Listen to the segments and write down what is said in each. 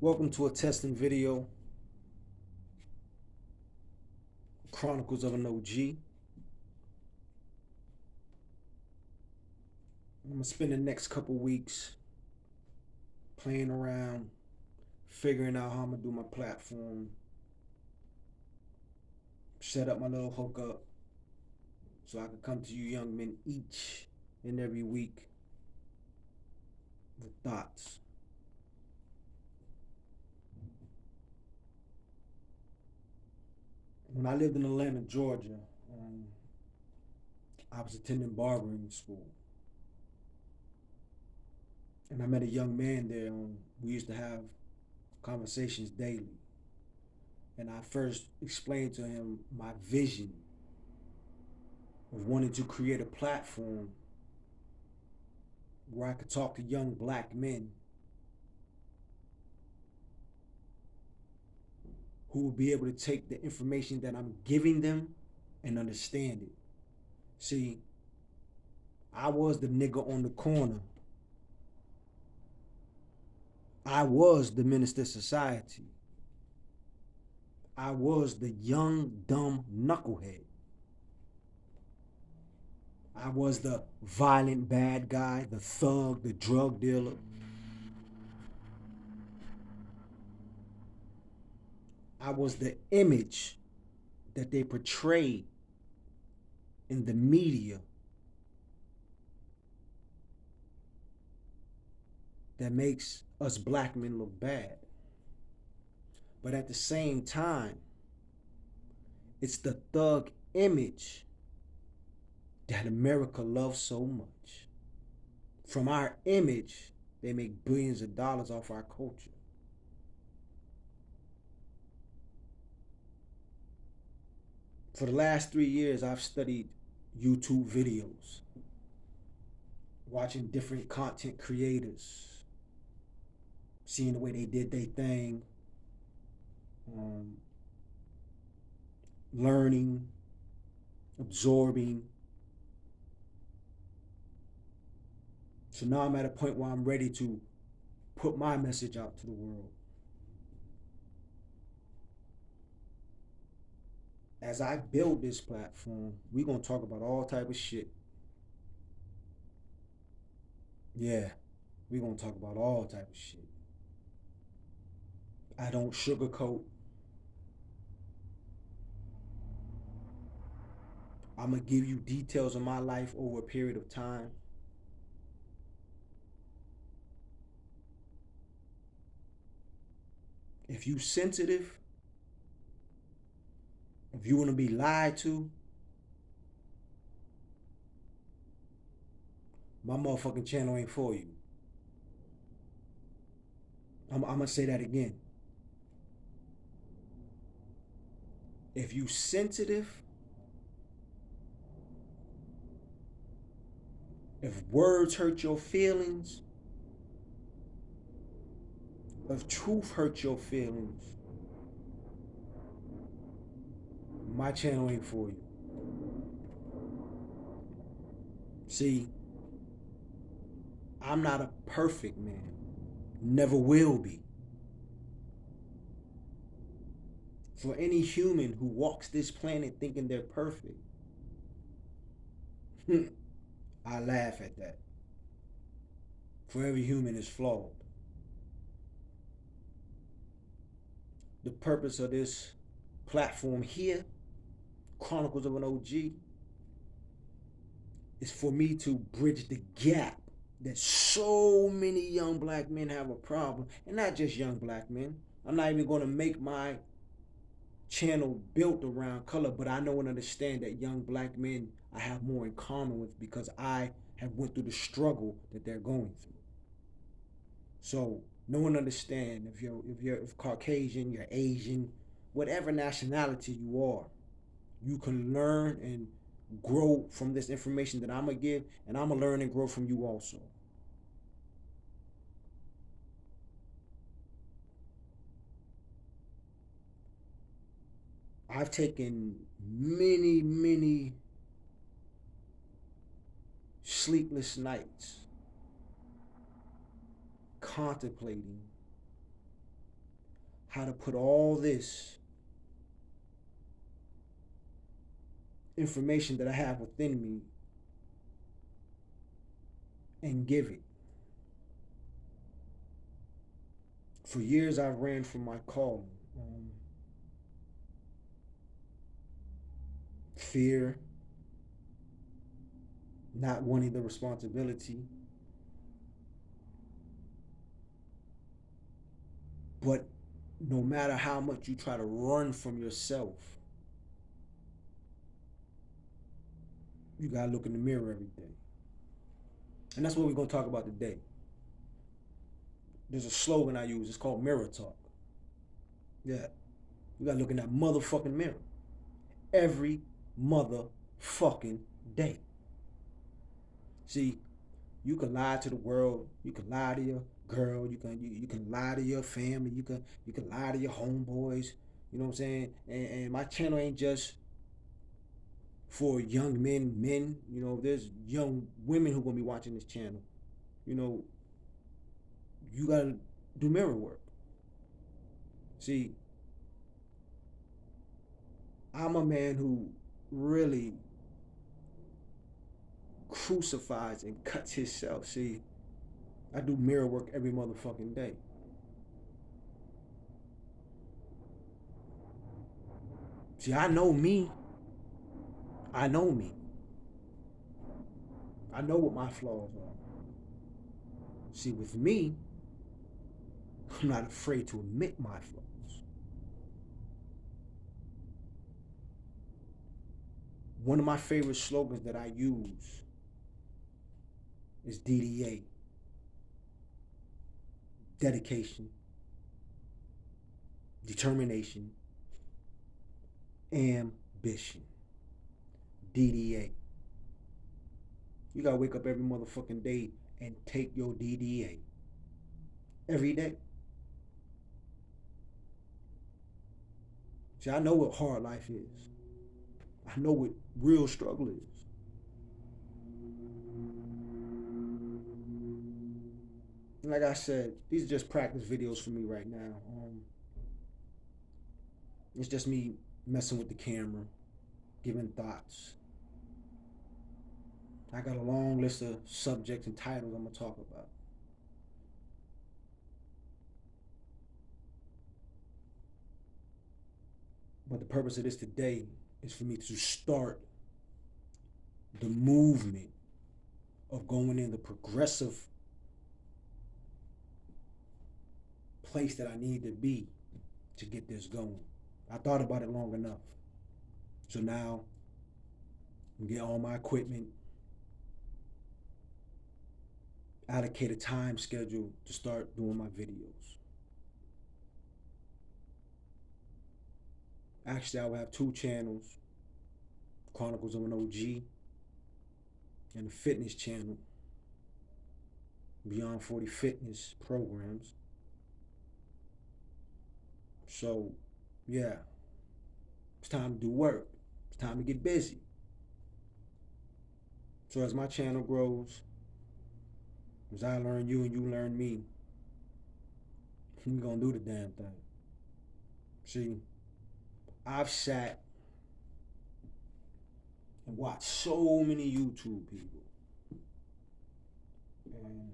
Welcome to a testing video, Chronicles of an OG. I'm gonna spend the next couple weeks playing around, figuring out how I'm gonna do my platform, set up my little hookup so I can come to you young men each and every week with thoughts. When I lived in Atlanta, Georgia, um, I was attending barbering school, and I met a young man there. We used to have conversations daily, and I first explained to him my vision of wanting to create a platform where I could talk to young black men who will be able to take the information that I'm giving them and understand it. See, I was the nigga on the corner. I was the minister society. I was the young, dumb knucklehead. I was the violent bad guy, the thug, the drug dealer. I was the image that they portrayed in the media that makes us black men look bad. But at the same time, it's the thug image that America loves so much. From our image, they make billions of dollars off our culture. For the last 3 years, I've studied YouTube videos, watching different content creators, seeing the way they did their thing, um, learning, absorbing. So now I'm at a point where I'm ready to put my message out to the world. As I build this platform, we're gonna talk about all type of shit. Yeah, we're gonna talk about all type of shit. I don't sugarcoat. I'm gonna give you details of my life over a period of time. If you sensitive, if you wanna be lied to, my motherfucking channel ain't for you. I'm gonna say that again. If you sensitive, if words hurt your feelings, if truth hurt your feelings, my channel ain't for you. See, I'm not a perfect man. Never will be. For any human who walks this planet thinking they're perfect, I laugh at that. For every human is flawed. The purpose of this platform here, Chronicles of an OG, is for me to bridge the gap that so many young black men have a problem, and not just young black men. I'm not even going to make my channel built around color, but I know and understand that young black men I have more in common with because I have went through the struggle that they're going through. So no one understand if Caucasian, you're Asian, whatever nationality you are, you can learn and grow from this information that I'm gonna give, and I'm gonna learn and grow from you also. I've taken many sleepless nights contemplating how to put all this information that I have within me and give it. For years, I ran from my calling. Fear, not wanting the responsibility, but no matter how much you try to run from yourself, you gotta look in the mirror every day. And that's what we're gonna talk about today. There's a slogan I use, it's called Mirror Talk. Yeah. You gotta look in that motherfucking mirror every motherfucking day. See, you can lie to the world, you can lie to your girl, you can lie to your family, you can lie to your homeboys, you know what I'm saying? And my channel ain't just for young men, you know, there's young women who gonna be watching this channel. You know, you gotta do mirror work. See, I'm a man who really crucifies and cuts himself. See, I do mirror work every motherfucking day. See, I know me. I know me. I know what my flaws are. See, with me, I'm not afraid to admit my flaws. One of my favorite slogans that I use is DDA. Dedication, determination, ambition. DDA. You gotta wake up every motherfucking day and take your DDA. Every day. See, I know what hard life is. I know what real struggle is. And like I said, these are just practice videos for me right now. It's just me messing with the camera, giving thoughts. I got a long list of subjects and titles I'm gonna talk about. But the purpose of this today is for me to start the movement of going in the progressive place that I need to be to get this going. I thought about it long enough. So now I'm get all my equipment, allocate a time schedule to start doing my videos. Actually, I will have two channels, Chronicles of an OG and a fitness channel, Beyond 40 Fitness programs. So, yeah, it's time to do work. It's time to get busy. So as my channel grows, as I learn you and you learn me, we're gonna do the damn thing. See, I've sat and watched so many YouTube people. And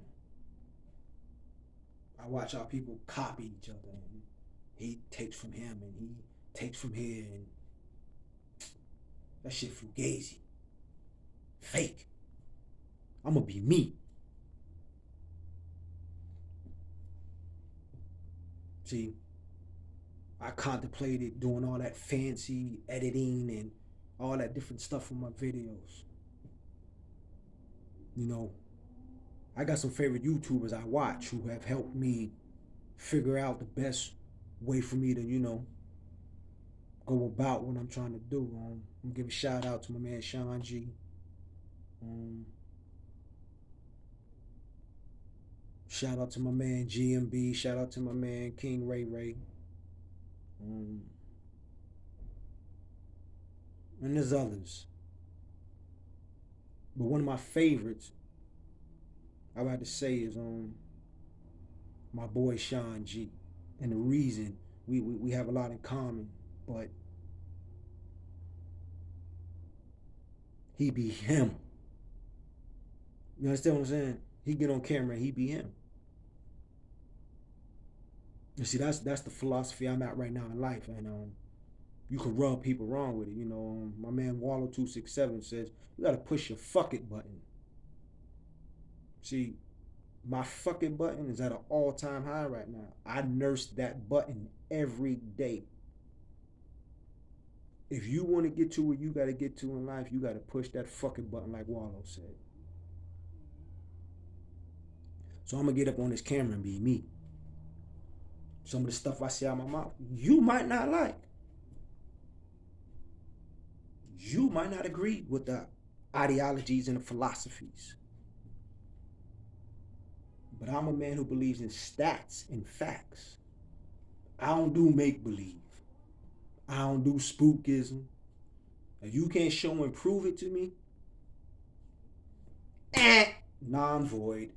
I watch how people copy each other. And he takes from him and he takes from here. And that shit fugazi. Fake. I'm gonna be me. See, I contemplated doing all that fancy editing and all that different stuff for my videos. You know, I got some favorite YouTubers I watch who have helped me figure out the best way for me to, you know, go about what I'm trying to do. I'm gonna give a shout out to my man Sean G. Shout out to my man GMB. Shout out to my man King Ray Ray. And there's others. But one of my favorites, I would have to say, is my boy Sean G. And the reason We have a lot in common, but he be him. You understand what I'm saying? He get on camera and he be him. You see, that's the philosophy I'm at right now in life, and you can rub people wrong with it. My man Wallow267 says you gotta push your fuck it button. See, my fuck it button is at an all-time high right now. I nurse that button every day. If you want to get to where you got to get to in life, you got to push that fucking button, like Wallow said. So I'm gonna get up on this camera and be me. Some of the stuff I say out my mouth, you might not like. You might not agree with the ideologies and the philosophies. But I'm a man who believes in stats and facts. I don't do make-believe. I don't do spookism. If you can't show and prove it to me, non-void.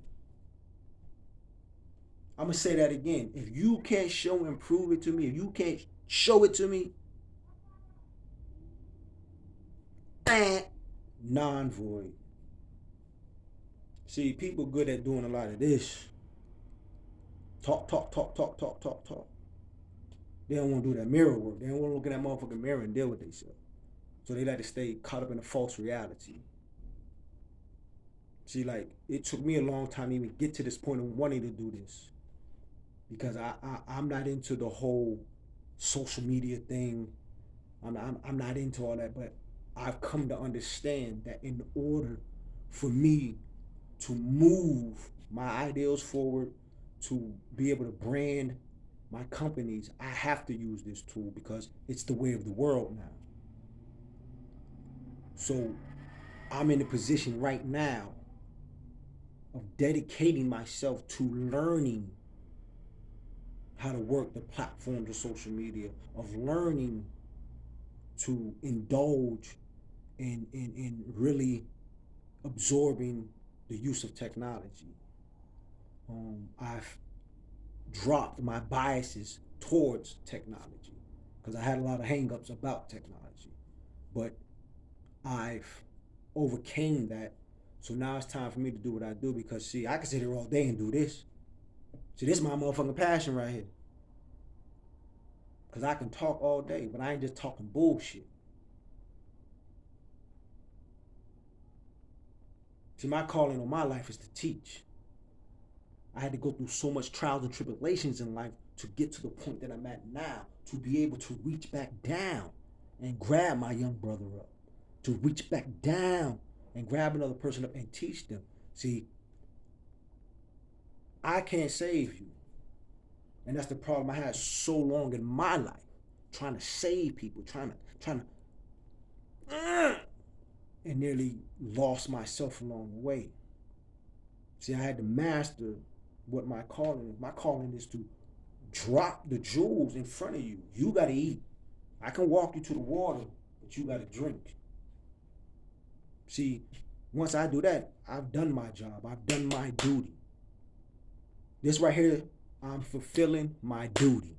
I'm going to say that again. If you can't show and prove it to me, if you can't show it to me, non-void. See, people good at doing a lot of this. Talk. They don't want to do that mirror work. They don't want to look in that motherfucking mirror and deal with themselves. So they like to stay caught up in a false reality. See, like, it took me a long time to even get to this point of wanting to do this. Because I'm not into the whole social media thing. I'm not into all that. But I've come to understand that in order for me to move my ideals forward, to be able to brand my companies, I have to use this tool because it's the way of the world now. So I'm in a position right now of dedicating myself to learning how to work the platforms of social media, of learning to indulge in really absorbing the use of technology. I've dropped my biases towards technology because I had a lot of hangups about technology, but I've overcame that. So now it's time for me to do what I do because, see, I can sit here all day and do this. See, this is my motherfucking passion right here. Because I can talk all day, but I ain't just talking bullshit. See, my calling on my life is to teach. I had to go through so much trials and tribulations in life to get to the point that I'm at now, to be able to reach back down and grab my young brother up, to reach back down and grab another person up and teach them. See, I can't save you. And that's the problem I had so long in my life, trying to save people, trying to, and nearly lost myself along the way. See, I had to master what my calling is. My calling is to drop the jewels in front of you. You got to eat. I can walk you to the water, but you got to drink. See, once I do that, I've done my job. I've done my duty. This right here, I'm fulfilling my duty.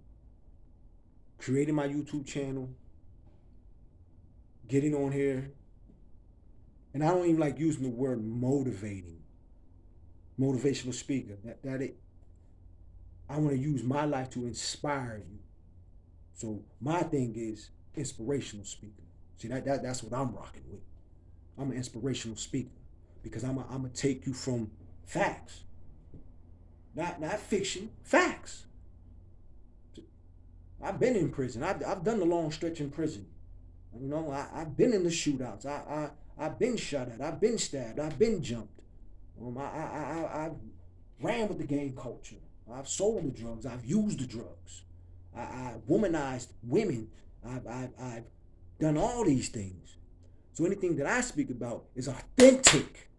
Creating my YouTube channel, getting on here, and I don't even like using the word motivating. Motivational speaker. I want to use my life to inspire you. So my thing is inspirational speaker. See, that's what I'm rocking with. I'm an inspirational speaker because I'm gonna take you from facts, not fiction, facts. I've been in prison. I've done the long stretch in prison. I've been in the shootouts. I've been shot at. I've been stabbed. I've been jumped. I've ran with the gang culture. I've sold the drugs. I've used the drugs. I womanized women. I've done all these things. So anything that I speak about is authentic.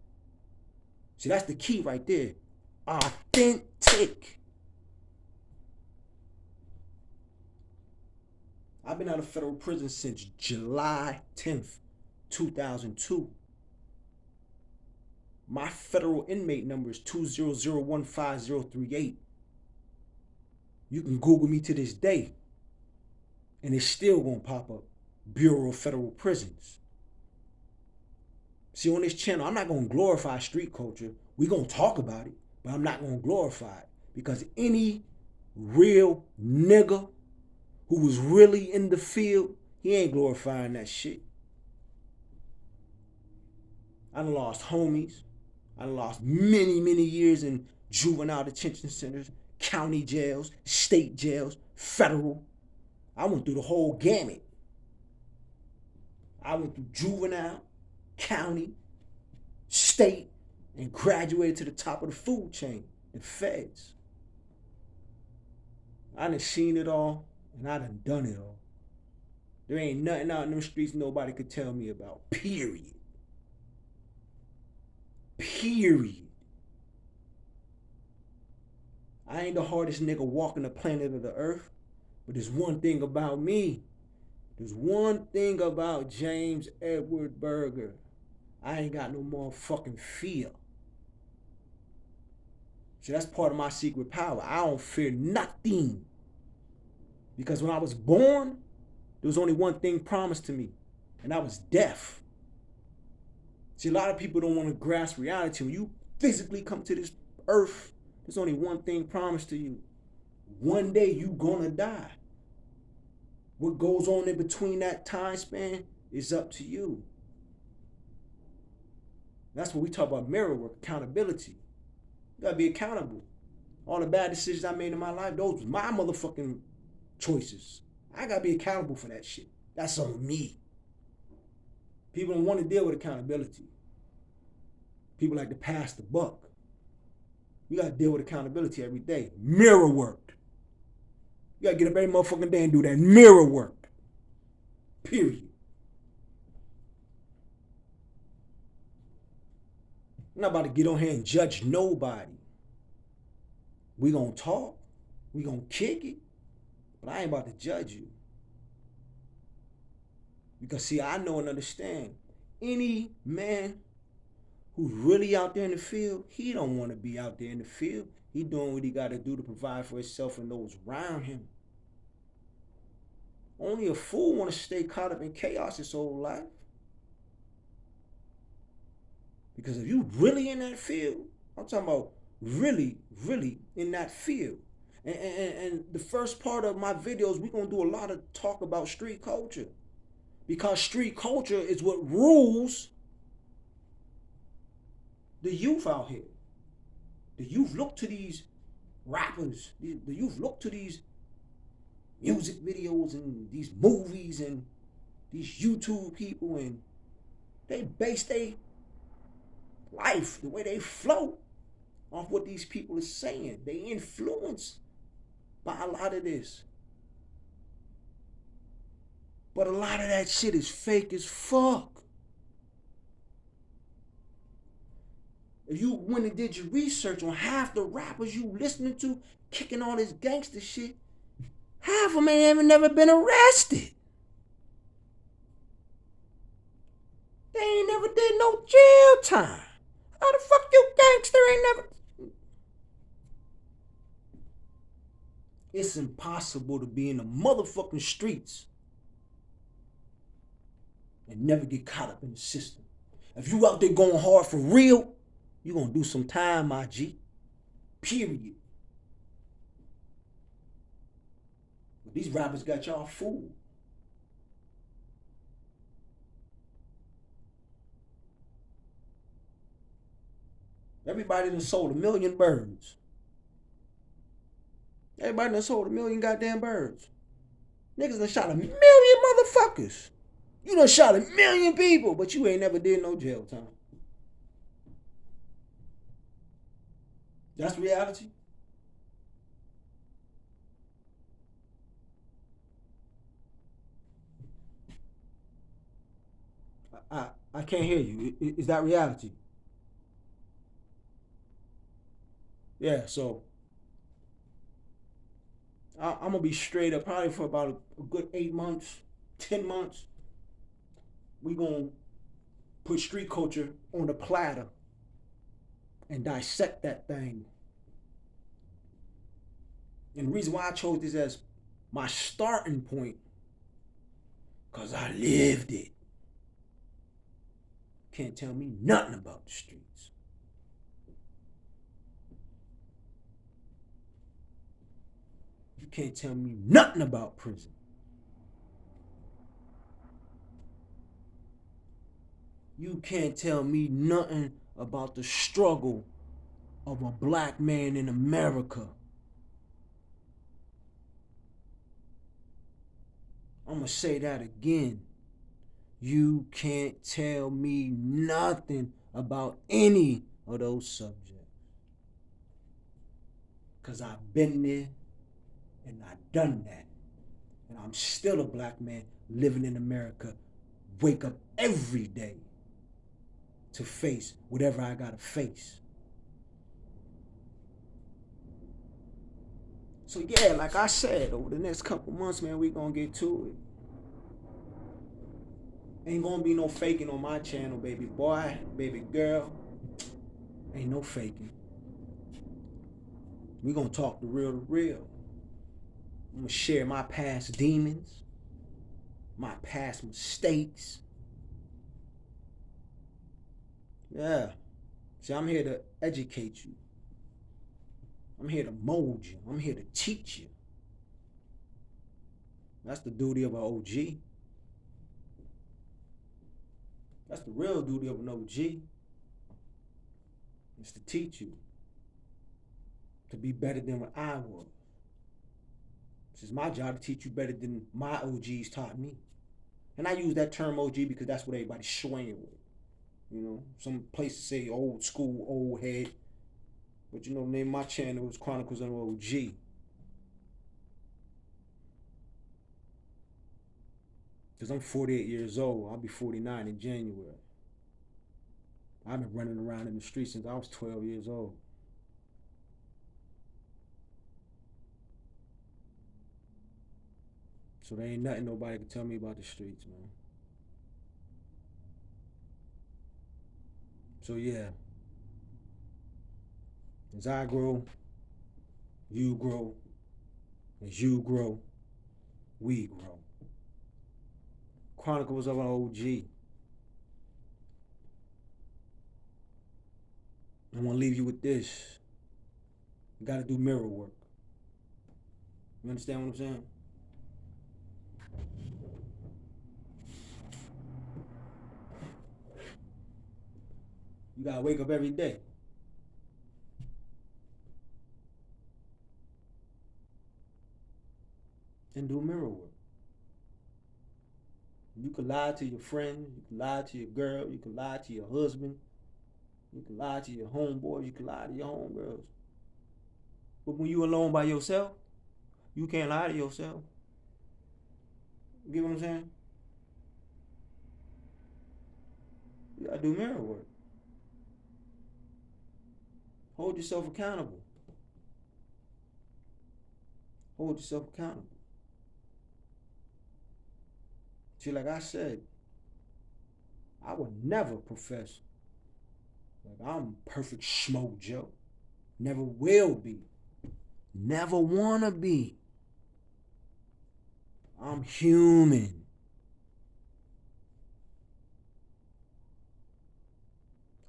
See, that's the key right there. Authentic. I've been out of federal prison since July 10th, 2002. My federal inmate number is 2001538. You can Google me to this day. And it's still gonna pop up. Bureau of Federal Prisons. See, on this channel, I'm not gonna glorify street culture. We gonna talk about it, but I'm not gonna glorify it. Because any real nigga who was really in the field, he ain't glorifying that shit. I done lost homies. I done lost many, many years in juvenile detention centers, county jails, state jails, federal. I went through the whole gamut. I went through juvenile, county, state, and graduated to the top of the food chain, the feds. I done seen it all, and I done it all. There ain't nothing out in them streets nobody could tell me about. Period. Period. I ain't the hardest nigga walking the planet of the earth, but there's one thing about me. There's one thing about James Edward Berger. I ain't got no motherfucking fear. See, that's part of my secret power. I don't fear nothing. Because when I was born, there was only one thing promised to me, and that was death. See, a lot of people don't want to grasp reality. When you physically come to this earth, there's only one thing promised to you. One day you gonna die. What goes on in between that time span is up to you. That's what we talk about mirror work, accountability. You gotta be accountable. All the bad decisions I made in my life, those was my motherfucking choices. I gotta be accountable for that shit. That's on me. People don't want to deal with accountability. People like to pass the buck. You gotta deal with accountability every day. Mirror work. You gotta get up every motherfucking day and do that mirror work. Period. I'm not about to get on here and judge nobody. We gonna talk. We gonna kick it. But I ain't about to judge you. Because see, I know and understand. Any man who's really out there in the field, he don't want to be out there in the field. He doing what he got to do to provide for himself and those around him. Only a fool want to stay caught up in chaos his whole life. Because if you really in that field, I'm talking about really, really in that field. And the first part of my videos, we're going to do a lot of talk about street culture. Because street culture is what rules the youth out here. The youth look to these rappers. The youth look to these music videos and these movies and these YouTube people, and they base their life, the way they flow, off what these people are saying. They influenced by a lot of this. But a lot of that shit is fake as fuck. If you went and did your research on half the rappers you listening to kicking all this gangster shit, half of them ain't never been arrested. They ain't never did no jail time. How the fuck you gangster ain't never... It's impossible to be in the motherfucking streets and never get caught up in the system. If you out there going hard for real, you gonna do some time, my G. Period. But these rappers got y'all fooled. Everybody done sold 1 million birds. Everybody done sold 1 million goddamn birds. Niggas done shot 1 million motherfuckers. You done shot 1 million people, but you ain't never did no jail time. That's reality. I can't hear you. Is that reality? Yeah, so I'm gonna be straight up probably for about a good 8 months, 10 months. We gonna put street culture on the platter and dissect that thing. And the reason why I chose this as my starting point Because I lived it. Can't tell me nothing about the streets. You can't tell me nothing about prison. You can't tell me nothing about the struggle of a black man in America. I'm going to say that again. You can't tell me nothing about any of those subjects. Because I've been there and I've done that. And I'm still a black man living in America. Wake up every day to face whatever I gotta face. So yeah, like I said, over the next couple months, man, we gonna get to it. Ain't gonna be no faking on my channel, baby boy, baby girl. Ain't no faking. We gonna talk the real to real. I'm gonna share my past demons, my past mistakes. Yeah. See, I'm here to educate you. I'm here to mold you. I'm here to teach you. That's the duty of an OG. That's the real duty of an OG. Is to teach you. To be better than what I was. It's my job to teach you better than my OGs taught me. And I use that term OG because that's what everybody's swaying with. You know, some places say old school, old head. But you know, the name of my channel is Chronicles of an OG. Because I'm 48 years old. I'll be 49 in January. I've been running around in the streets since I was 12 years old. So there ain't nothing nobody can tell me about the streets, man. So yeah. As I grow, you grow. As you grow, we grow. Chronicles of an OG. I want to leave you with this. You got to do mirror work. You understand what I'm saying? You got to wake up every day. And do mirror work. You can lie to your friend. You can lie to your girl. You can lie to your husband. You can lie to your homeboys. You can lie to your homegirls. But when you alone by yourself, you can't lie to yourself. You get what I'm saying? You gotta do mirror work. Hold yourself accountable. Hold yourself accountable. See, like I said, I would never profess like I'm perfect Schmo Joe. Never will be. Never wanna be. I'm human.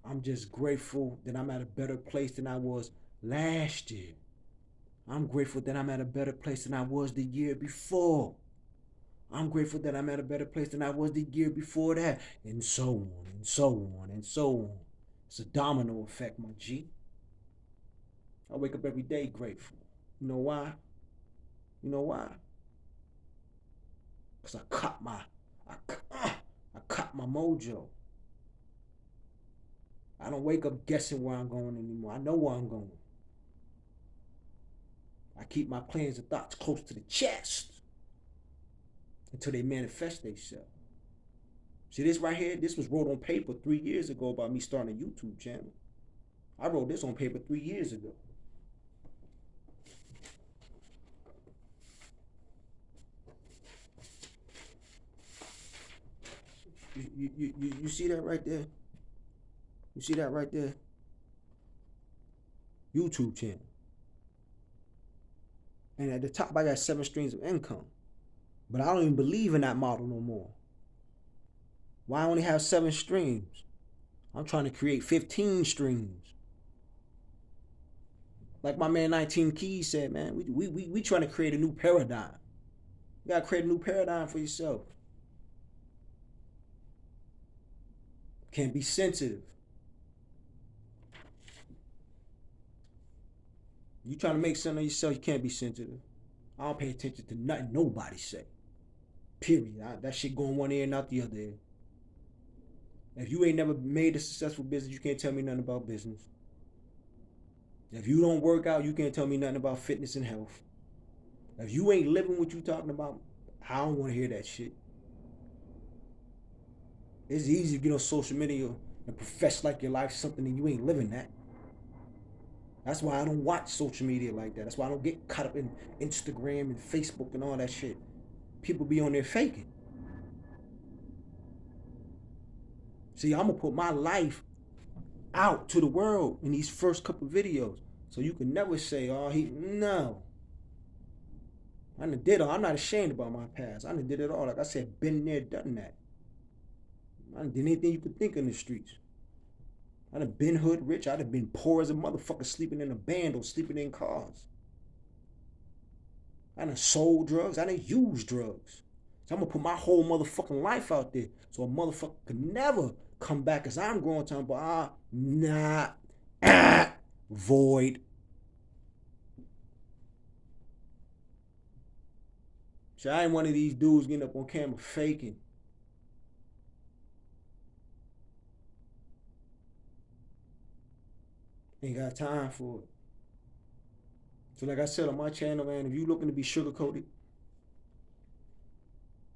I'm just grateful that I'm at a better place than I was last year. I'm grateful that I'm at a better place than I was the year before. I'm grateful that I'm at a better place than I was the year before that. And so on, and so on, and so on. It's a domino effect, my G. I wake up every day grateful. You know why? You know why? Because I caught my mojo. I don't wake up guessing where I'm going anymore. I know where I'm going. I keep my plans and thoughts close to the chest until they manifest themselves. See this right here? This was wrote on paper 3 years ago about me starting a YouTube channel. I wrote this on paper 3 years ago. You see that right there? You see that right there? YouTube channel. And at the top, I got 7 streams of income. But I don't even believe in that model no more. Why I only have 7 streams? I'm trying to create 15 streams. Like my man 19 Keys said, man, we trying to create a new paradigm. You gotta create a new paradigm for yourself. Can't be sensitive. You trying to make something of yourself, you can't be sensitive. I don't pay attention to nothing nobody say. Period. That shit going one ear and out the other ear. If you ain't never made a successful business, you can't tell me nothing about business. If you don't work out, you can't tell me nothing about fitness and health. If you ain't living what you talking about, I don't want to hear that shit. It's easy to get on social media and profess like your life's something and you ain't living that. That's why I don't watch social media like that. That's why I don't get caught up in Instagram and Facebook and all that shit. People be on there faking. See, I'm gonna put my life out to the world in these first couple videos. So you can never say, oh, no. I done did all. I'm not ashamed about my past. I done did it all. Like I said, been there, done that. I done did anything you could think in the streets. I done been hood rich. I done been poor as a motherfucker, sleeping in a band or sleeping in cars. I done sold drugs. I done used drugs. So I'm gonna put my whole motherfucking life out there so a motherfucker could never come back as I'm growing time, but void. So I ain't one of these dudes getting up on camera faking. Ain't got time for it. So like I said on my channel, man, if you looking to be sugarcoated,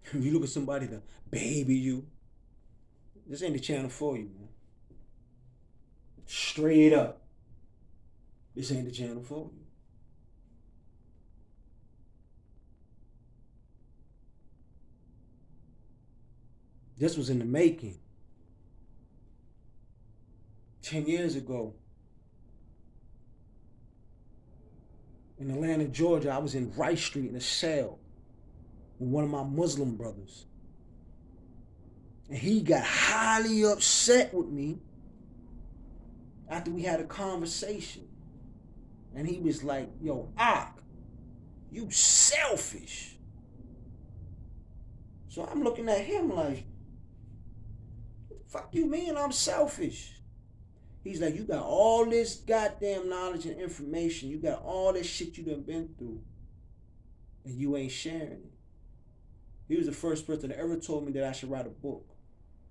if you look at somebody to baby you, this ain't the channel for you, man. Straight up. This ain't the channel for you. This was in the making. 10 years ago, in Atlanta, Georgia, I was in Rice Street in a cell with one of my Muslim brothers. And he got highly upset with me after we had a conversation. And he was like, yo, Ak, you selfish. So I'm looking at him like, fuck you mean I'm selfish? He's like, you got all this goddamn knowledge and information. You got all this shit you done been through. And you ain't sharing it. He was the first person that ever told me that I should write a book.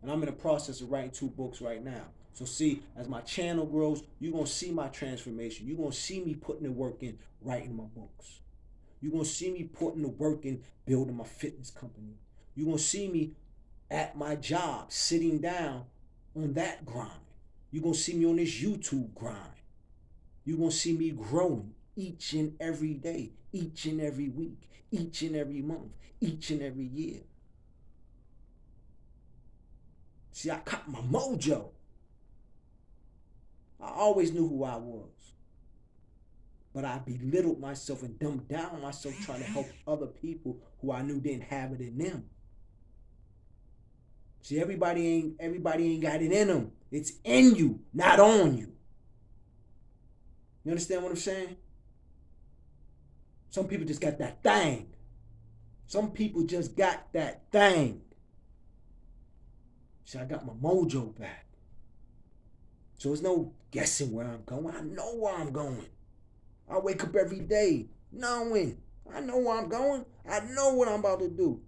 And I'm in the process of writing 2 books right now. So see, as my channel grows, you're going to see my transformation. You're going to see me putting the work in writing my books. You're going to see me putting the work in building my fitness company. You're going to see me at my job, sitting down on that grind. You're going to see me on this YouTube grind. You're going to see me growing each and every day, each and every week, each and every month, each and every year. See, I caught my mojo. I always knew who I was. But I belittled myself and dumbed down myself trying to help other people who I knew didn't have it in them. See, everybody ain't got it in them. It's in you, not on you. You understand what I'm saying? Some people just got that thing. Some people just got that thing. See, I got my mojo back. So there's no guessing where I'm going. I know where I'm going. I wake up every day knowing. I know where I'm going. I know what I'm about to do.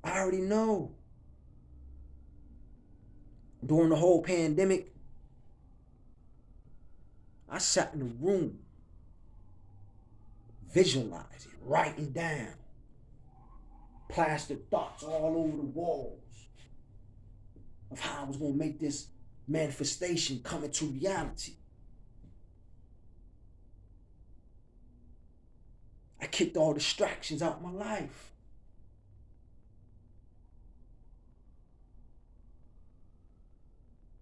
I already know. During the whole pandemic, I sat in a room, visualizing, writing down, plastered thoughts all over the walls of how I was going to make this manifestation come into reality. I kicked all distractions out of my life.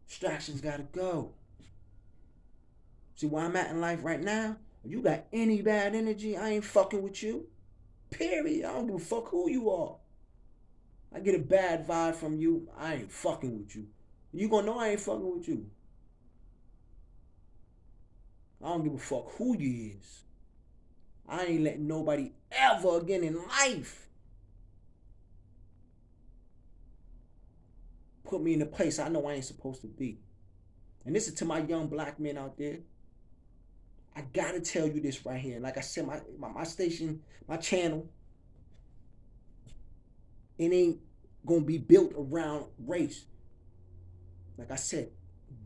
Distractions gotta go. See where I'm at in life right now? If you got any bad energy, I ain't fucking with you. Period. I don't give a fuck who you are. I get a bad vibe from you, I ain't fucking with you. You gonna know I ain't fucking with you. I don't give a fuck who you is. I ain't letting nobody ever again in life put me in a place I know I ain't supposed to be. And this is to my young black men out there. I gotta tell you this right here. Like I said, my station, my channel, it ain't gonna be built around race. Like I said,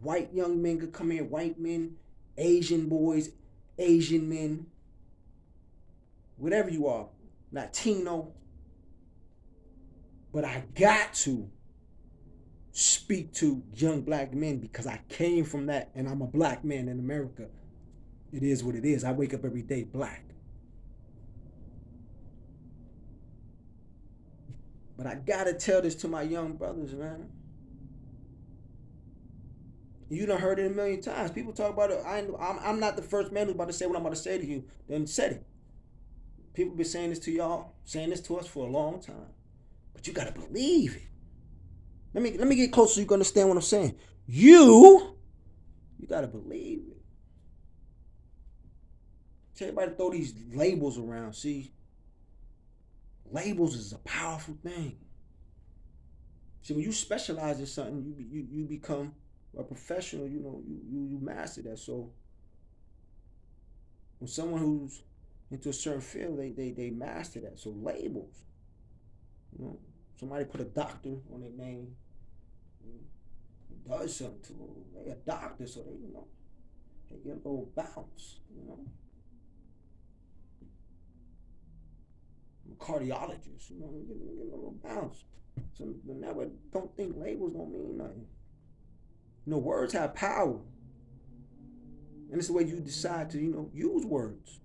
white young men could come here, white men, Asian boys, Asian men, whatever you are, Latino. But I got to speak to young black men because I came from that and I'm a black man in America. It is what it is. I wake up every day black. But I gotta tell this to my young brothers, man. You done heard it a million times. People talk about it. I'm not the first man who's about to say what I'm about to say to you. Then said it. People been saying this to y'all, saying this to us for a long time. But you gotta believe it. Let me get closer so you can understand what I'm saying. You gotta believe it. Tell everybody to throw these labels around. See, labels is a powerful thing. See, when you specialize in something, you become a professional. You know, you master that. So when someone who's into a certain field, they master that. So labels, you know, somebody put a doctor on their name, does something to them. They a doctor, so they they get a little bounce. I'm a cardiologist, get a little bounce. So never don't think labels don't mean nothing. Words have power. And it's the way you decide to, use words.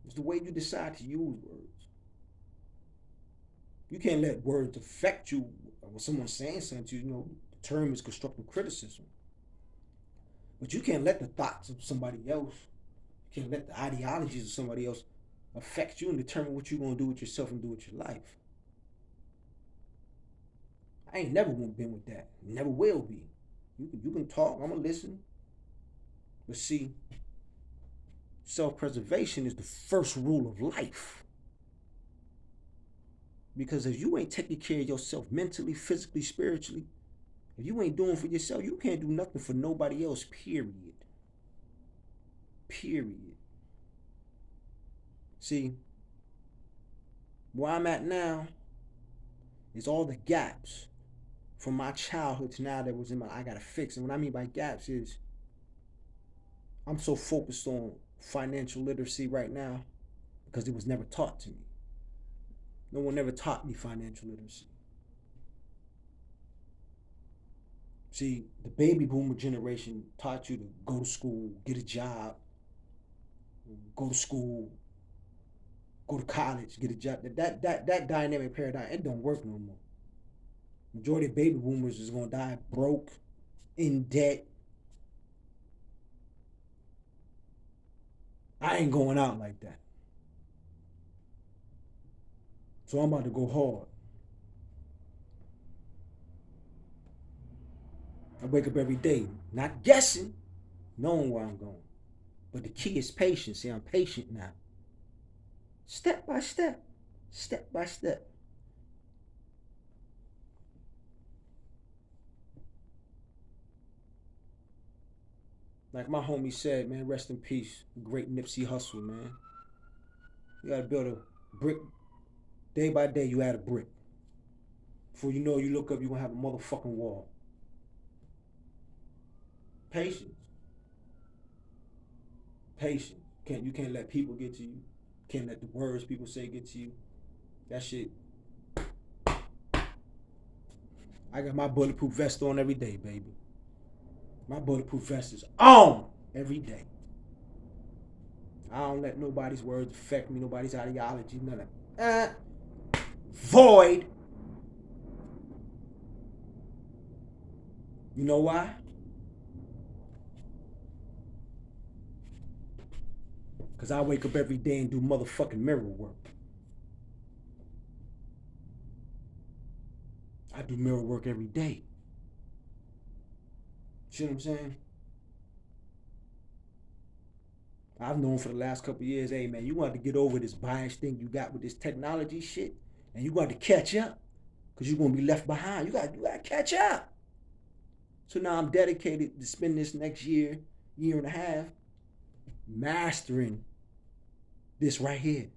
It's the way you decide to use words. You can't let words affect you when someone's saying something to you. The term is constructive criticism. But you can't let the thoughts of somebody else, you can't let the ideologies of somebody else affect you and determine what you're going to do with yourself and do with your life. I ain't never been with that. Never will be. You can talk, I'm going to listen. But see, self-preservation is the first rule of life. Because if you ain't taking care of yourself mentally, physically, spiritually, if you ain't doing for yourself, you can't do nothing for nobody else, period. Period. See, where I'm at now is all the gaps from my childhood to now that was in I gotta fix. And what I mean by gaps is I'm so focused on financial literacy right now because it was never taught to me. No one ever taught me financial literacy. See, the baby boomer generation taught you to go to school, get a job, go to school, go to college, get a job. That dynamic paradigm, it don't work no more. Majority of baby boomers is gonna die broke, in debt. I ain't going out like that. So I'm about to go hard. I wake up every day, not guessing, knowing where I'm going. But the key is patience. See, I'm patient now. Step by step. Step by step. Like my homie said, man, rest in peace. Great Nipsey Hussle, man. You gotta build a brick. Day by day, you add a brick. Before you know, you look up, you're gonna have a motherfucking wall. Patience. Patience. You can't let people get to you. Can't let the words people say get to you. That shit. I got my bulletproof vest on every day, baby. My bulletproof vest is on every day. I don't let nobody's words affect me, nobody's ideology, none of that. Void. You know why? Because I wake up every day and do motherfucking mirror work. I do mirror work every day. See what I'm saying? I've known for the last couple of years, hey man, you want to get over this bias thing you got with this technology shit, and you got to catch up, cause you're gonna be left behind. You got to catch up. So now I'm dedicated to spend this next year and a half, mastering this right here.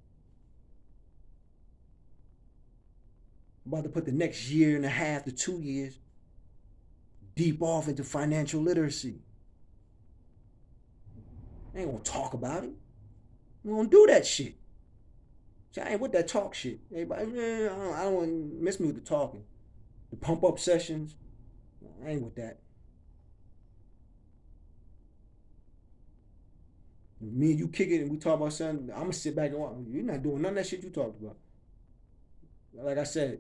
I'm about to put the next year and a half to 2 years deep off into financial literacy. I ain't gonna talk about it. We gonna do that shit. See, I ain't with that talk shit. Everybody, man, I don't want miss me with the talking. The pump up sessions, I ain't with that. If me and you kick it and we talk about something, I'm gonna sit back and watch. You're not doing none of that shit you talked about. Like I said,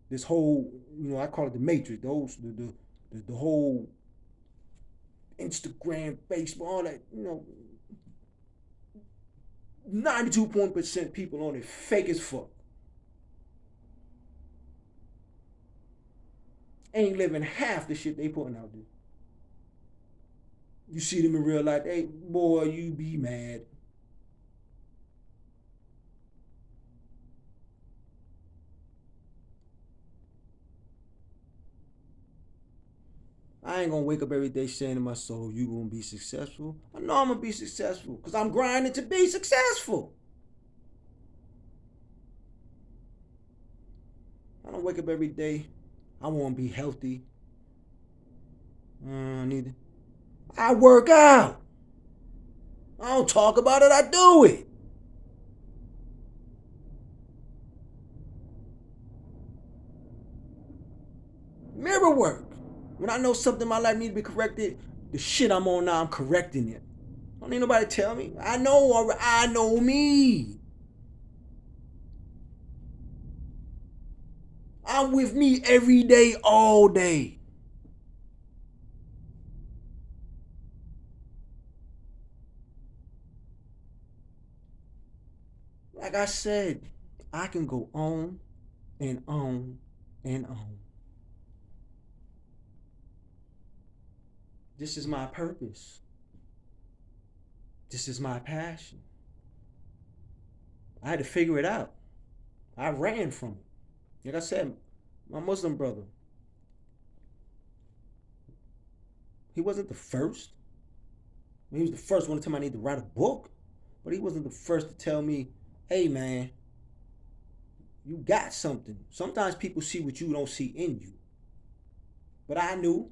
this whole, I call it the matrix. The whole Instagram, Facebook, all that, 92% people on it fake as fuck. Ain't living half the shit they putting out there. You see them in real life, hey boy, you be mad. I ain't gonna wake up every day saying to my soul, you gonna be successful. I know I'm gonna be successful because I'm grinding to be successful. I don't wake up every day, I wanna be healthy. Neither. I work out. I don't talk about it, I do it. Mirror work. When I know something in my life needs to be corrected, the shit I'm on now, I'm correcting it. I don't need nobody to tell me. I know me. I'm with me every day, all day. Like I said, I can go on and on and on. This is my purpose. This is my passion. I had to figure it out. I ran from it. Like I said, my Muslim brother, he wasn't the first. He was the first one to tell me I need to write a book, but he wasn't the first to tell me, hey man, you got something. Sometimes people see what you don't see in you. But I knew.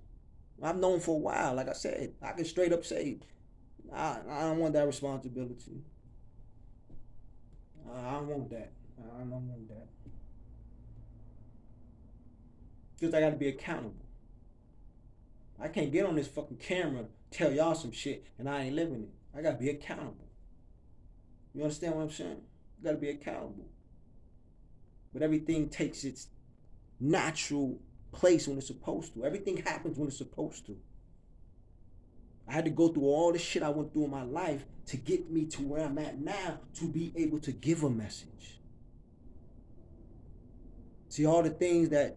I've known for a while. Like I said, I can straight up say, I don't want that responsibility. I don't want that. I don't want that. Because I got to be accountable. I can't get on this fucking camera, tell y'all some shit, and I ain't living it. I got to be accountable. You understand what I'm saying? You got to be accountable. But everything takes its natural place when it's supposed to. Everything happens when it's supposed to. I had to go through all the shit I went through in my life to get me to where I'm at now to be able to give a message. See, all the things that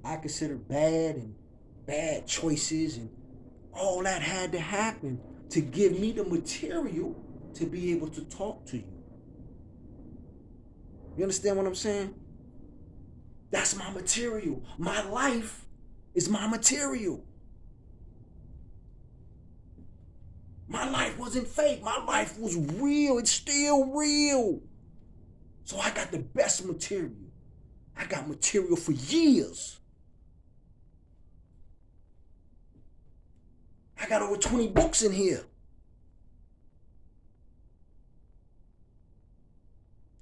I consider bad and bad choices and all that had to happen to give me the material to be able to talk to you. You understand what I'm saying? That's my material. My life is my material. My life wasn't fake. My life was real. It's still real. So I got the best material. I got material for years. I got over 20 books in here.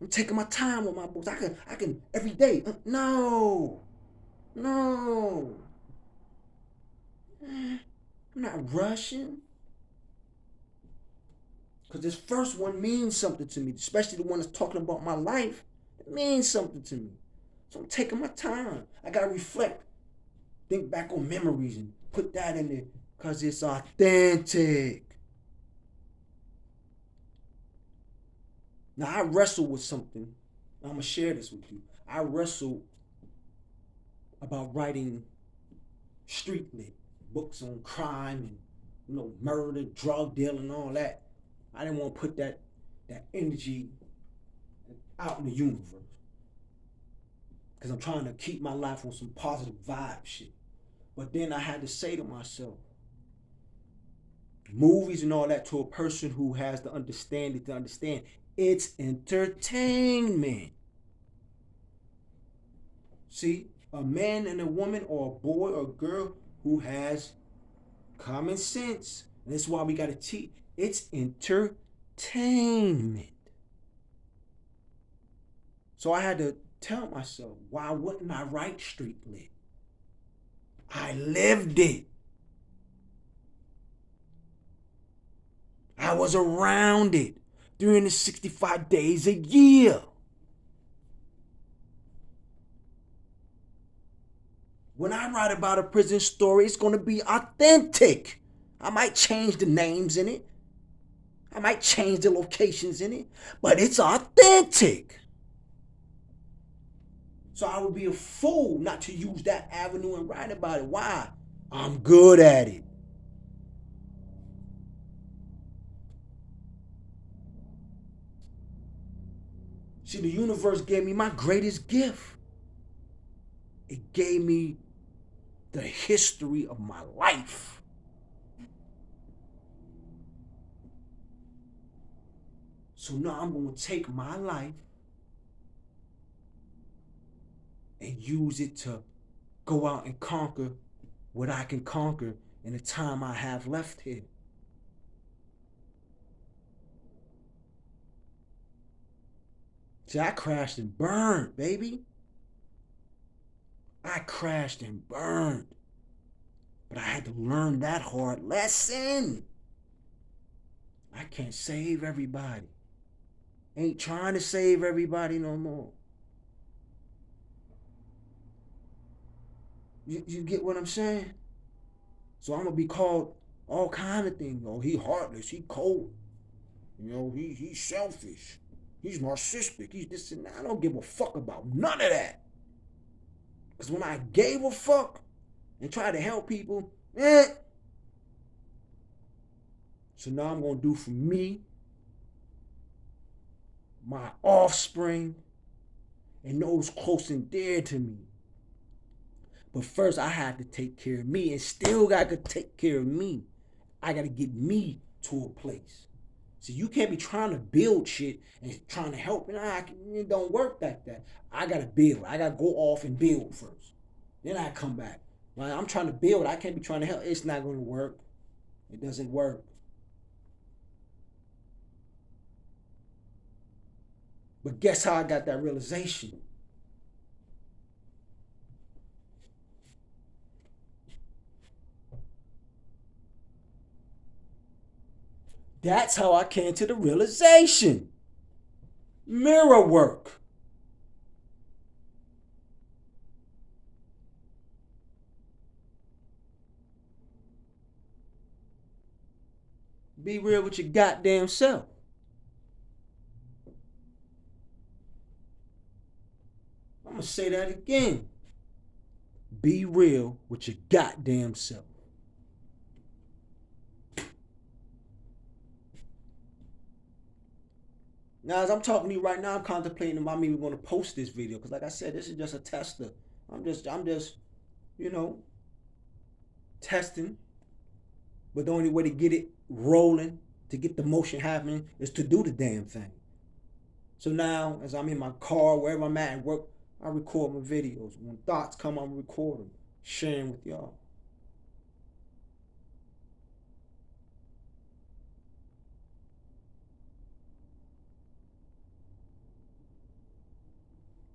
I'm taking my time with my books. I can every day. No. I'm not rushing. Because this first one means something to me, especially the one that's talking about my life. It means something to me. So I'm taking my time. I got to reflect, think back on memories and put that in there because it's authentic. Now I wrestle with something. I'm gonna share this with you. I wrestle about writing street lit books on crime and murder, drug dealing, and all that. I didn't want to put that energy out in the universe because I'm trying to keep my life on some positive vibe shit. But then I had to say to myself, movies and all that, to a person who has the understanding to understand, it's entertainment. See, a man and a woman, or a boy or a girl who has common sense, and that's why we got to teach. It's entertainment. So I had to tell myself, why wouldn't I write street lit? I lived it. I was around it 365 days a year. When I write about a prison story, it's going to be authentic. I might change the names in it. I might change the locations in it, but it's authentic. So I would be a fool not to use that avenue and write about it. Why? I'm good at it. See, the universe gave me my greatest gift. It gave me the history of my life. So now I'm going to take my life and use it to go out and conquer what I can conquer in the time I have left here. See, I crashed and burned, baby. I crashed and burned. But I had to learn that hard lesson. I can't save everybody. Ain't trying to save everybody no more. You get what I'm saying? So I'm gonna be called all kind of things. Oh, he heartless, he cold. He's selfish. He's narcissistic. He's this and that. I don't give a fuck about none of that. Because when I gave a fuck and tried to help people, So now I'm going to do for me, my offspring, and those close and dear to me. But first, I had to take care of me, and still got to take care of me. I got to get me to a place. See, you can't be trying to build shit and trying to help. It don't work like that. I got to build. I got to go off and build first. Then I come back. Like, I'm trying to build. I can't be trying to help. It's not going to work. It doesn't work. But guess how I got that realization? That's how I came to the realization. Mirror work. Be real with your goddamn self. I'm going to say that again. Be real with your goddamn self. Now, as I'm talking to you right now, I'm contemplating if I'm even going to post this video. Because like I said, this is just a tester. I'm just, testing. But the only way to get it rolling, to get the motion happening, is to do the damn thing. So now, as I'm in my car, wherever I'm at work, I record my videos. When thoughts come, I'm recording, sharing with y'all.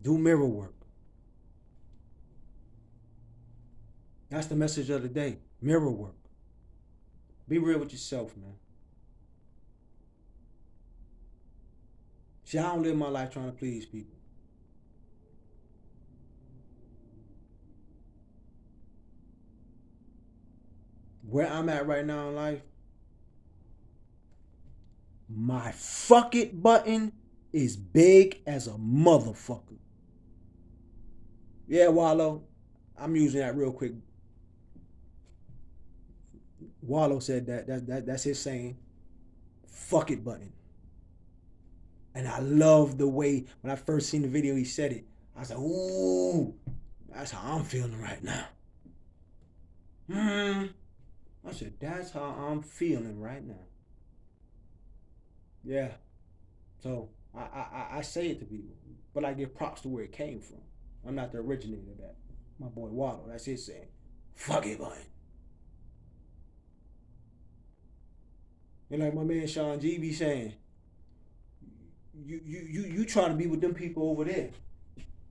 Do mirror work. That's the message of the day. Mirror work. Be real with yourself, man. See, I don't live my life trying to please people. Where I'm at right now in life, my fuck it button is big as a motherfucker. Yeah, Wallow. I'm using that real quick. Wallow said that's his saying. Fuck it button. And I love the way when I first seen the video he said it. I was like, ooh, that's how I'm feeling right now. I said, that's how I'm feeling right now. Yeah. So I say it to people, but I give props to where it came from. I'm not the originator of that. My boy Wallow, that's his saying. Fuck it, button. And like my man Sean G be saying, you trying to be with them people over there.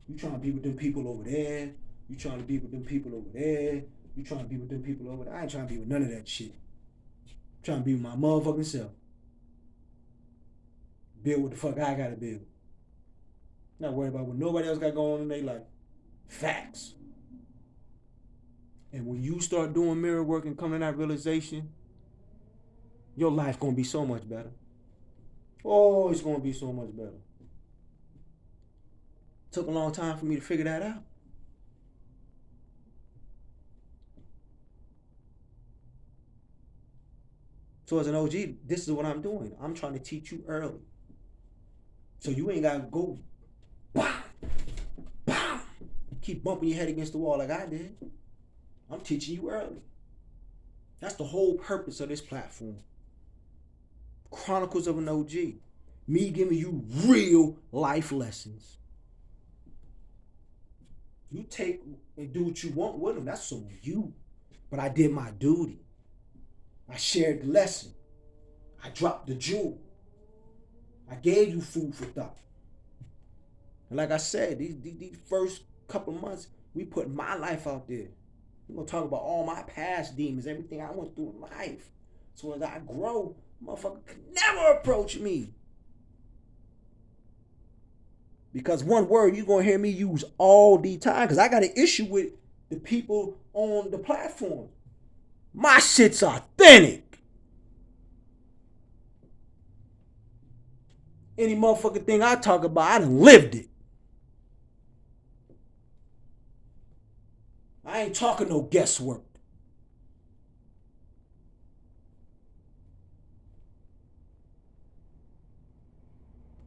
You trying to be with them people over there. You trying to be with them people over there. You trying to be with them people over there. I ain't trying to be with none of that shit. I'm trying to be with my motherfucking self. Build what the fuck I gotta build. Not worried about what nobody else got going on in their life. Facts. And when you start doing mirror work and coming to that realization, your life gonna be so much better. Oh, it's gonna be so much better. Took a long time for me to figure that out. So as an OG, this is what I'm doing. I'm trying to teach you early. So you ain't gotta go bah, bah, keep bumping your head against the wall like I did. I'm teaching you early. That's the whole purpose of this platform. Chronicles of an OG. Me giving you real life lessons. You take and do what you want with them. That's on you. But I did my duty. I shared the lesson. I dropped the jewel. I gave you food for thought. And like I said, these first couple of months, we put my life out there. We're going to talk about all my past demons, everything I went through in life. So as I grow, motherfucker could never approach me. Because one word you're going to hear me use all the time, because I got an issue with the people on the platform. My shit's authentic. Any motherfucking thing I talk about, I done lived it. I ain't talking no guesswork.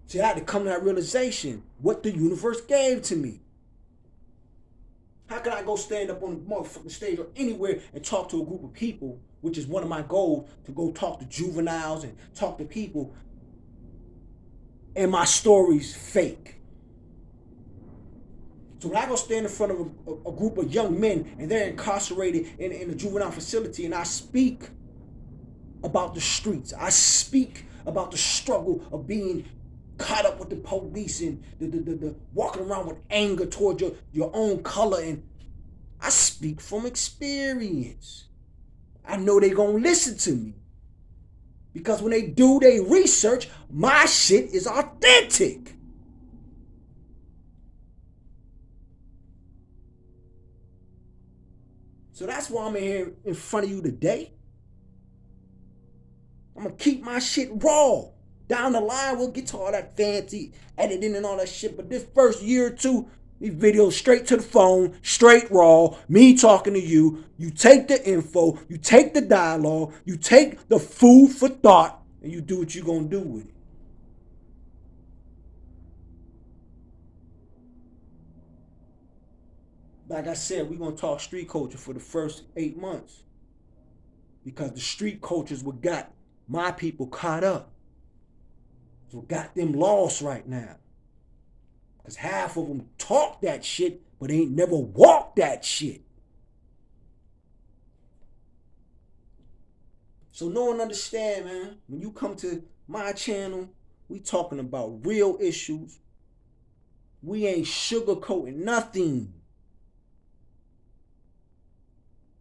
See, I had to come to that realization what the universe gave to me. How can I go stand up on the motherfucking stage or anywhere and talk to a group of people, which is one of my goals, to go talk to juveniles and talk to people, and my story's fake? So when I go stand in front of a group of young men and they're incarcerated in a juvenile facility, and I speak about the streets, I speak about the struggle of being caught up with the police and the walking around with anger towards your own color, and I speak from experience. I know they gonna listen to me. Because when they do their research, my shit is authentic. So that's why I'm here in front of you today. I'm gonna keep my shit raw. Down the line, we'll get to all that fancy editing and all that shit. But this first year or two, these videos straight to the phone, straight raw, me talking to you. You take the info, you take the dialogue, you take the food for thought, and you do what you're gonna do with it. Like I said, we're gonna talk street culture for the first 8 months. Because the street culture is what got my people caught up. It's what got them lost right now. Because half of them talk that shit, but ain't never walked that shit. So know and understand, man, when you come to my channel, we talking about real issues. We ain't sugarcoating nothing.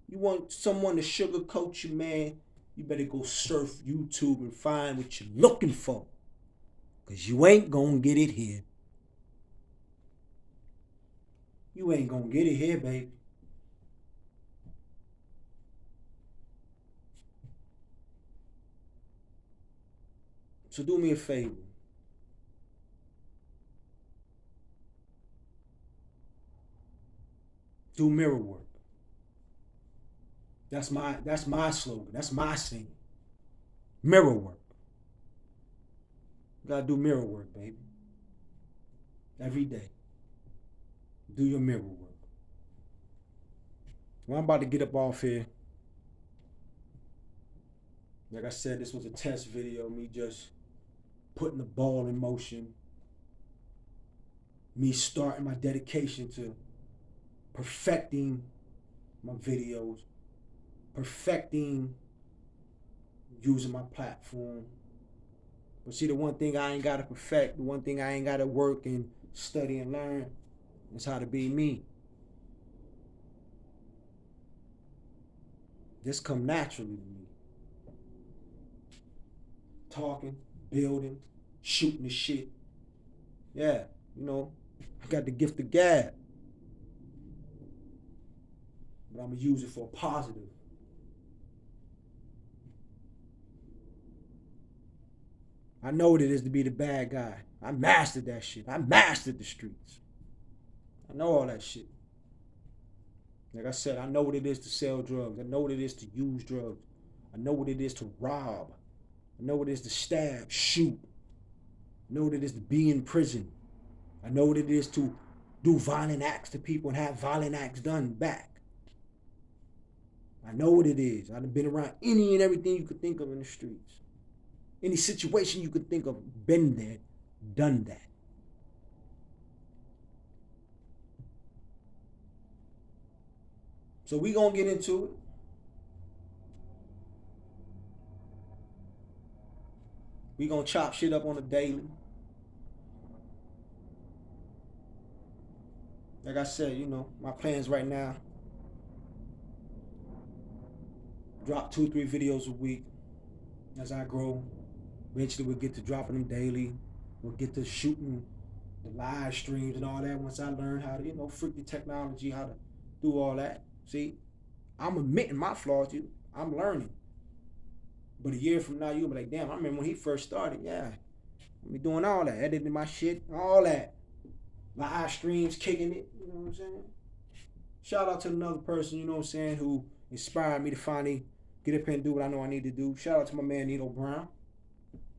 You want someone to sugarcoat you, man, you better go surf YouTube and find what you're looking for. Because you ain't gonna get it here. You ain't gonna get it here, baby. So do me a favor. Do mirror work. That's my slogan. That's my saying. Mirror work. You gotta do mirror work, baby. Every day. Do your mirror work. Well, I'm about to get up off here. Like I said, this was a test video, me just putting the ball in motion, me starting my dedication to perfecting my videos, perfecting using my platform. But see, the one thing I ain't got to perfect, the one thing I ain't got to work and study and learn is how to be me. This come naturally to me. Talking, building, shooting the shit. Yeah, I got the gift of gab. But I'm going to use it for a positive. I know what it is to be the bad guy. I mastered that shit. I mastered the streets. I know all that shit. Like I said, I know what it is to sell drugs. I know what it is to use drugs. I know what it is to rob. I know what it is to stab, shoot. I know what it is to be in prison. I know what it is to do violent acts to people and have violent acts done back. I know what it is. I've been around any and everything you could think of in the streets. Any situation you could think of, been there, done that. So we gonna get into it. We gonna chop shit up on a daily. Like I said, my plans right now, drop 2-3 videos a week. As I grow, eventually we'll get to dropping them daily. We'll get to shooting the live streams and all that once I learn how to, freak the technology, how to do all that. See, I'm admitting my flaws, I'm learning. But a year from now, you'll be like, damn, I remember when he first started. Yeah, I be doing all that, editing my shit, all that. Live streams, kicking it, you know what I'm saying? Shout out to another person, you know what I'm saying, who inspired me to finally get up here and do what I know I need to do. Shout out to my man, Nito Brown.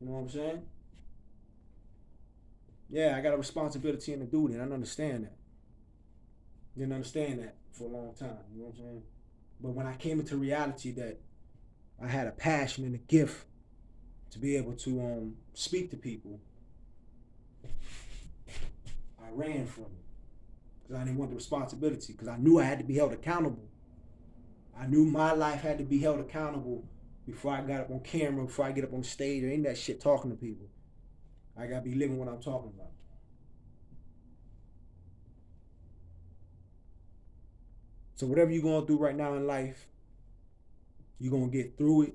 You know what I'm saying? Yeah, I got a responsibility and a duty, and I understand that. Didn't understand that for a long time, you know what I'm saying? But when I came into reality that I had a passion and a gift to be able to speak to people, I ran from it. Because I didn't want the responsibility, because I knew I had to be held accountable. I knew my life had to be held accountable before I got up on camera, before I get up on stage or any of that shit talking to people. I got to be living what I'm talking about. So whatever you're going through right now in life, you're going to get through it.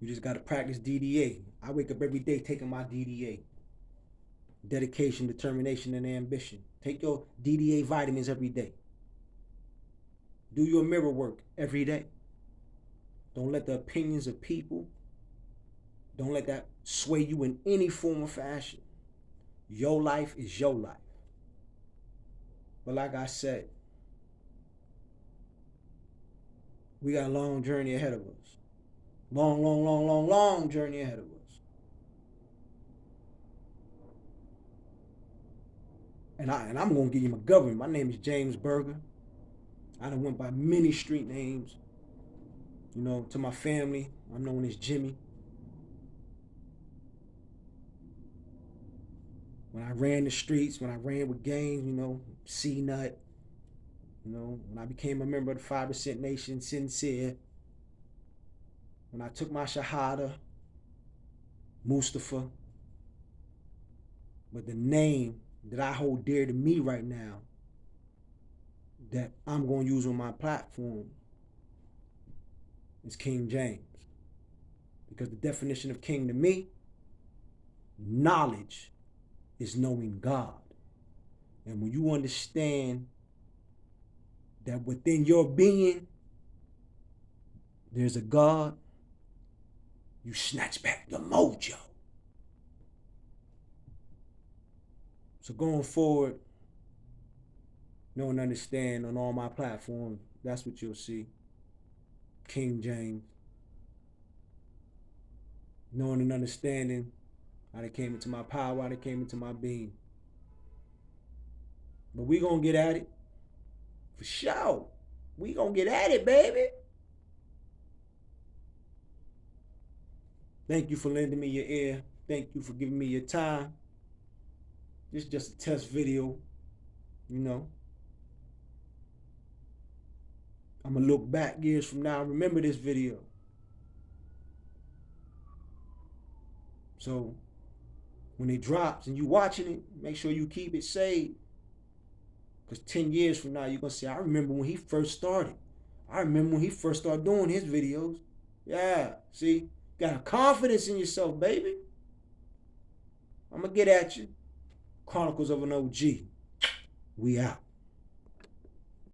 You just got to practice DDA. I wake up every day taking my DDA. Dedication, determination, and ambition. Take your DDA vitamins every day. Do your mirror work every day. Don't let the opinions of people, don't let that sway you in any form or fashion. Your life is your life. But like I said, we got a long journey ahead of us. Long journey ahead of us. And I'm going to give you my government. My name is James Berger. I done went by many street names. To my family, I'm known as Jimmy. When I ran the streets, when I ran with gangs, C-Nut. When I became a member of the 5% Nation, Sincere. When I took my Shahada, Mustafa. But the name that I hold dear to me right now, that I'm going to use on my platform, is King James. Because the definition of king to me, knowledge is knowing God. And when you understand that within your being, there's a God, you snatch back your mojo. So going forward, Know and understand on all my platforms. That's what you'll see. King James. Knowing and understanding how they came into my power, how they came into my being. But we gonna get at it. For sure. We gonna get at it, baby. Thank you for lending me your ear. Thank you for giving me your time. This is just a test video, you know. I'm gonna look back years from now and remember this video. So when it drops and you watching it, make sure you keep it saved. Because 10 years from now, you're gonna say, I remember when he first started. I remember when he first started doing his videos. Yeah, see, got confidence in yourself, baby. I'm gonna get at you. Chronicles of an OG. We out.